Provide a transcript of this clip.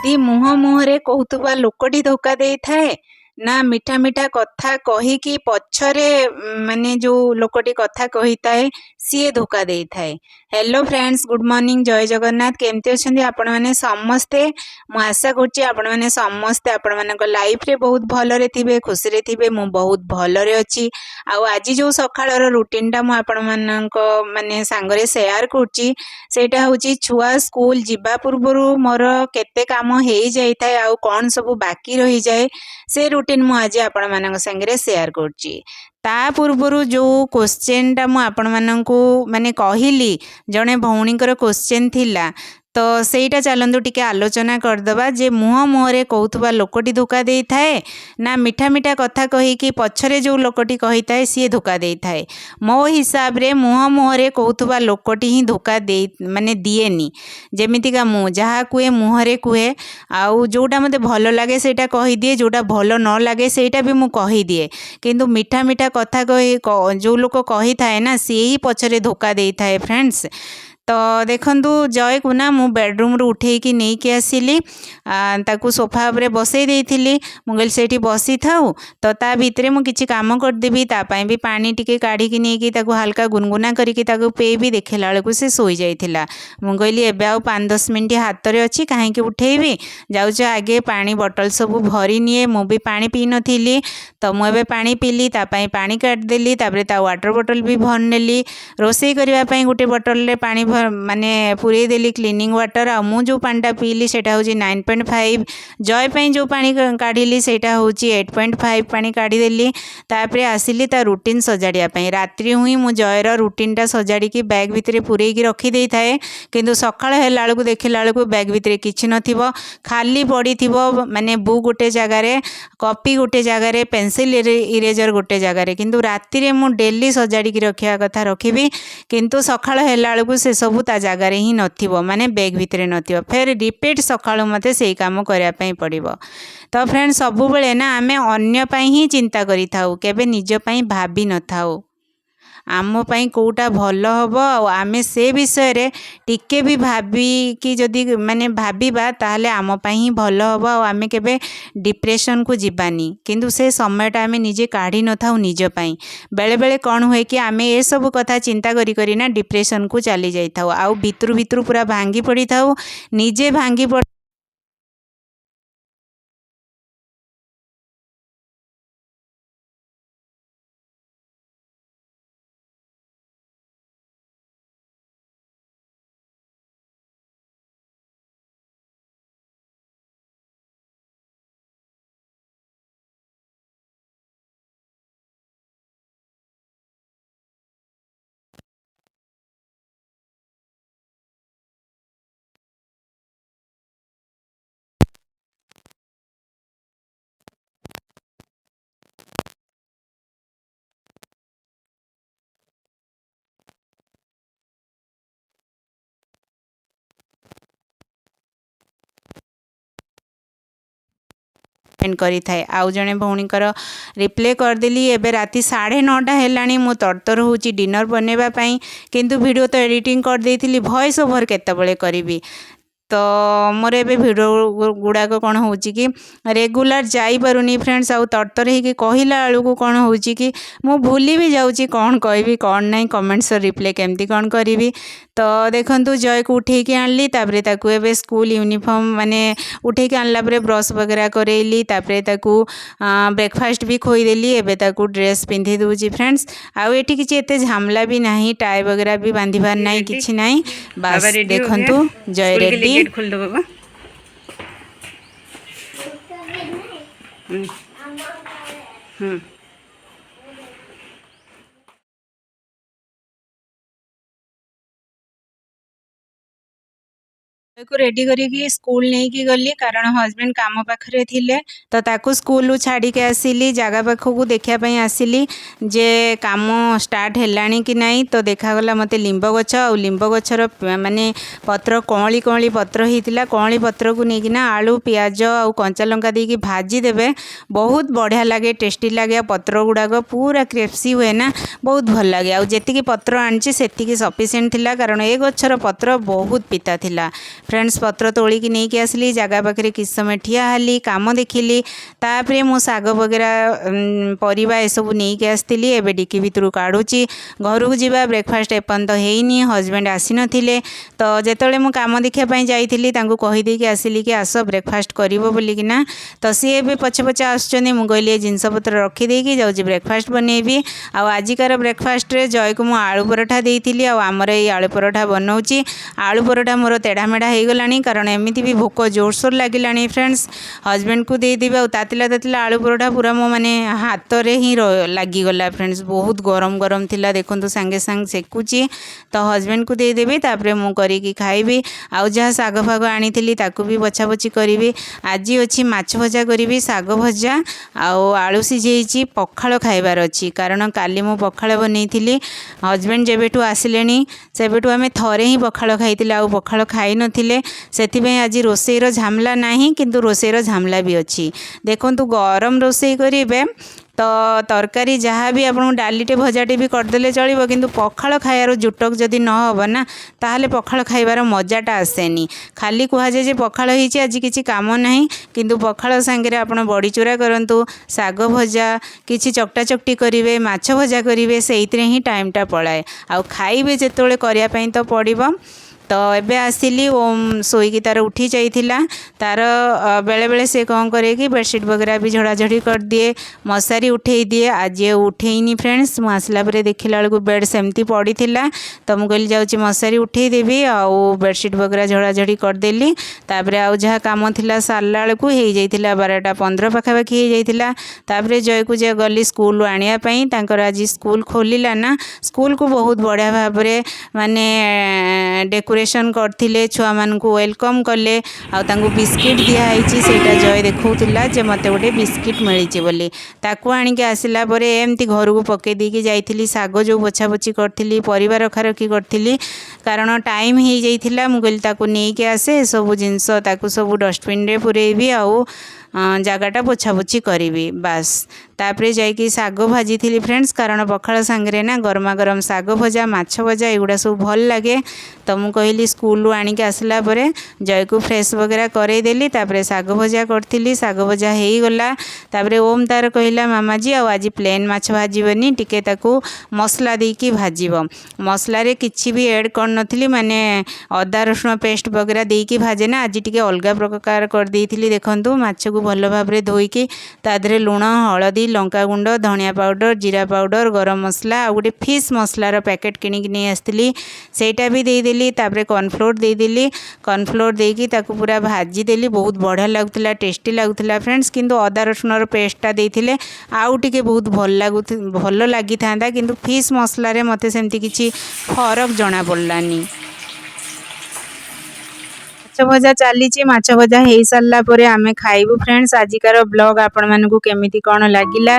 ଯଦି ମୁହଁ ମୁହଁରେ କହୁଥିବା ଲୋକଟି ଧୋକା ଦେଇଥାଏ ନା ମିଠା ମିଠା କଥା କହିକି ପଛରେ ମାନେ ଯୋଉ ଲୋକଟି କଥା କହିଥାଏ ସିଏ ଧୋକା ଦେଇଥାଏ। हेलो फ्रेंड्स, गुड मॉर्निंग, जय जगन्नाथ। केमती अच्छे आपण मैंने समस्ते? मु आशा करुच्ची आपण मैंने समस्ते आपण मान लाइफ रे बहुत भलरे थिबे, खुशी रे थिबे। मु बहुत भलरे अच्छी। आज जो सकाळर रूटीन टा मु आपण माने सांगरे शेयर करुच्ची सेटा होची छुआ स्कूल जिबा पूर्वरु मोर केते काम हेई जाई थाए आ कोन सब बाकी रही जाए से रूटीन मु आज आपण मान संगे शेयर करुच्ची। ता पूर्वरु जो क्वेश्चन टा मु आपण माननकु माने कहिली जड़े भौणीकर क्वेश्चन थिला तो सेटा चलंतु टिके आलोचना करदबा जे मुह मुहरे कहूथबा लोकटी धोका देई थाए ना मिठा मिठा कथा कही कि पछरे जो लोकटी कही थाए सी धोका देई थाए। मो हिसाब रे मुह मुहरे कहूथबा लोकटी ही धोका दे माने दिएनी। जेमितिका मु जहा कुए मुहरे कुए आउ जोटा मते भलो लागे सेटा कही दिए, जोटा भलो न लागे सेटा भी मु कही दिए। किंतु मिठा मिठा कथा कही जो लोक कही थाए ना सी ही पछरे धोका देई थाए फ्रेंड्स। तो देखंतु जय को ना मु बेडरूम रू उठेकी नहीं कि आसिली ताकू सोफा उपरे बसई देइथिली। मुगल सेठी बसी थाउ तो ता भितरे मु किछि काम कर देबी, ता पई भी पानी टिके काढी कि नेकी ताकू हल्का गुनगुना करिकि ताकू पेबी। देखला बेलकु से सोई जाइथिला। मु कहली एबे आ 5-10 मिनिट हाथ रे अछि काहे कि उठेबी, जाउछ आगे पानी बोतल सब भरी निए। मु भी पानी पी नथिली तो मु एबे पानी पीली, ता पई पानी काट देली। तापरे ता वाटर बोतल भी भर नेली। रोसई करिवा पई गुटे बोतल रे पानी माने पूरे देली क्लीनिंग वाटर। आ मु जो पानी पीली सेटा होची 9.5। जय पई जो पानी काढिली सेटा होची 8.5 पानी काढी देली। तापरे आसिली ता रूटीन सजाडिया पई। रात्रि हुई मु जयर रूटीन टा सजाडी की बैग भितरे पुरई की रखी देई थाए। किंतु सकाळ हेला बेलकु देखिला बेलकु बैग भितरे किछि नथिबो, खाली पड़ी थिबो। माने बुक गोटे जगह रे, कॉपी गोटे जगह रे, पेंसिल इरेजर गोटे जगह रे। किंतु राति रे मु डेली सजाडी की रखिया कथा रखिबी, किंतु सकाळ हेला बेलकु से सब ता जगार ही नथिबो, माने बैग भितरे नथिबो। फिर रिपीट सकाळु मते सेई काम करिया पई पड़िबो। तो फ्रेंड सबु बेले ना आमे अन्य पई ही चिंता करि थाउ, केबे निज पई भाबी न थाउ। आम पई कोटा भल हबो आमे से विषय रे टिके भी भाबी कि जदि माने भाबीबा ताहले आम पई ही भल हबो। आमे केबे डिप्रेशन को जीवानी, किंतु से समयटा आमे निजे काढ़ी न थाउ निज पई। बेले बेले कौन हुए कि आमे ए सब कथा चिंता करी करी ना डिप्रेशन को चली जाई थाउ। आउ भितरु भितरु पूरा भांगी पड़ी थाउ, निजे भांगी पड़ करी थाए। आउ जने भौणीकर रिप्ले करदेली। एबे राति 9:30 हेलाणी। मु तरतर होची डिनर बनेबा पई, किंतु वीडियो तो एडिटिंग कर देइथिली, वॉइस ओवर केतेबेले करिवि। तो मोर एबे वीडियो गुड़ाक कौन हो कि रेगुलर जाई पारुनी फ्रेंड्स। आउ तरतर ही कहला बेलू कौन हो कि मु भूली भी जाऊँगी कौन कहबी कौन नहीं, कमेंट्स रिप्ले केमती कौन करी। तो देखंतु जय को उठेकी आनली, तापरे ताकू एबे स्कूल यूनिफॉर्म माने उठेकी आनला परे ब्रश वगैरह करेली। तापरे ताकू ब्रेकफास्ट भी खोईदेली। एबे ताकू ड्रेस पिंधि दूची फ्रेंड्स। आउ एठी किछि एते झामला भी नहीं, टाई वगैरह भी बांधिबार नहीं, किछि नहीं। बस देखंतु जय रेडी। गेट खोल दो बाबा। को रेडी करी स्कूल नहीं की गली, कारण हस्बैंड काम पाखरे थिले। तो ताकू स्कूल छाड़ी के आसिली, जगह पाखक देखापी आसिली जे काम स्टार्ट हेलाणी कि नहीं। तो देखागला मते लिंब गछ आ लिंब गछर माने पत्र कौली कौली पत्र होता। कौली पत्र को लेकिन आलू पियाज आ कंचा लंका देकी भाजी देवे, बहुत बढ़िया लगे, टेस्टी लगे। पत्र गुड़ाक पूरा क्रिस्पी हुए ना, बहुत भल लगे। आउ जेतिकी पत्र आनी सेतिकी सफिशिएंट थिला, कारण ए गछर पत्र बहुत पिता थिला। फ्रेंड्स पत्र तोलिकी नहीं कि आसली जगह पाखे किस समय ठिया हेली काम देखिली तापर मु शाग वगैरह परिवा एसबू नहीं कि आसती एवं डिकी भितर काढ़ुची घर को जावा ब्रेकफास्ट एपर्यंत होनी हजबैंड आसी नथिले तो जेतले मु काम देखापी जाइली कहीदेकी आसिली कि आस ब्रेकफास्ट करिवो बोलिकिना तो सी ए पछे पछे आसुचंदी मु कहली जिनसपत्र रखीदेकी जाऊँगी ब्रेकफास्ट बनैबी आजिकार ब्रेकफास्ट रे जय को मु आलू पराठा देइथिली आमर ये आलू पराठा बनाऊँगी आलू पराठा मोर तेढ़ा मेढ़ा हो गलानी कारण एमती भी भोक जोरसोर लगिलानी फ्रेंड्स हजबैंड को देदेवी आ तातिला तातिला आलू पराठा पूरा मो माने हाथ रे ही लगिगला फ्रेंड्स बहुत गरम गरम थिला देखंतु सांगे सांग सेकुची तो हजबैंड को देदेवी तापरे मु करिकी खाइबी आउ जहाँ साग फाग आनी ताकू भी बछा बछी करी आज अच्छी माछ भजा करी साग भजा आउ आलू सीझे पखाल खाइबार अच्छी कारण काली मु पखाल बनई हजबैंड जेबेठू आसिले सेबेठू आम थरे ही पखाल खाई आउ पखाल खाई नथिले सेथिबे आज रोसेईर झामला नाही किंतु रोसेईर झामला भी अच्छी देखंतु गरम रोसेई करिबे तो तरकारी जहाँ भी आप डालीटे भजाटे भी करदे चलो किंतु पखाल खायार जुटक जदि न हो ना ताहले पखाल खाइबार मजाटा आसेनी खाली कहुए जे पखाल होइछि आज किछि काम नाही किंतु पखाल सांगे आप बड़ी चूरा करंतु साग भजा किछि चकटा चकटी करिवे माछ भजा करिवे सेइतरे ही टाइमटा पलाए आउ खाइबे जेतोले करिया पई तो पड़िबो तो एबे आसिली ओम सोईकी तार उठी जाइथिला तार बेले बेले से कौन करे कि बेडशीट वगैरह भी झड़ाझड़ी कर दिए मशारी उठे दिए आज उठेनी फ्रेंड्स मु आसला परे देखिला बेलू बेड सेमती पड़ी थिला तो मुझे कहली जाऊँगी मशारी उठे देवी आउ बेडशीट वगैरह झड़ाझड़ी करदेली तापर आउ जहाँ काम थिला सारला बेलू हो जाइथिला 12:15 पाखापाखि हो जाइथिला तापर जय को जे गली स्कूल आनिया पई तांकर आज स्कूल खोलिला ना स्कूल को बहुत बढ़िया भाव माने डेकोरेशन करथिले छुआ मान को वेलकम कले आ तांको बिस्किट दिखाई सेटा जय देखौतिला जे मते गोटे बिस्किट मिली बोली ताकू आनिके आसिला परे एमती घर को पके देकी जाइथिली साग जो बछा बछी करथिली परिवार रखारखी करथिली कारण टाइम हो जाइथिला मु कहली ताकू नेइके आसे सब जिनस ताकू सब डस्टबिन रे पुरेबी आउ जगटा पोछा पोछी करी बास तापरे जाइकी साग भाजी थी फ्रेंड्स कारण पखाल सांगे ना गरमा गरम साग भजा माछ भजा एगुड़ा सब भल लगे तो मुझे कहली स्कूल आनिक आसला परे जय को फ्रेश वगैरह करईदेली तापरे साग भजा करी साग भजा हो गला तापरे ओम तार कहला मामा जी आज प्लेन माछ भाजबनी टिके ताकू मसला देकी भाजब मसला रे किछि भी ऐड कर नथिली माने अदा रसुण पेस्ट वगैरह देकी भाजे ना आज टिके अलग प्रकार कर देइथिली देखंतु माछ को भल भाव धोईकी तादरे लुण हलदी लंका गुंड धनिया पाउडर जीरा पाउडर गरम मसला आ गोटे फिश मसलार पैकेट किनिक नहीं आसती सेटा भी देदेली तापरे कॉर्नफ्लोर देदेली कॉर्नफ्लोर देकी ताकू पूरा भाजीदेली बहुत बढ़िया लगुला टेस्टी लगुला फ्रेंड्स किंतु अदा रसुणर पेस्टा देथिले आउ टिके बहुत भल लगी था किंतु फिश मसलार मते सेमती किछि फरक जना पड़लानी माछ भजा चली माछ भजा हो सारा आम खाइबू फ्रेंड्स आजिकार ब्लॉग आपण मानकु केमिति कौन लगिला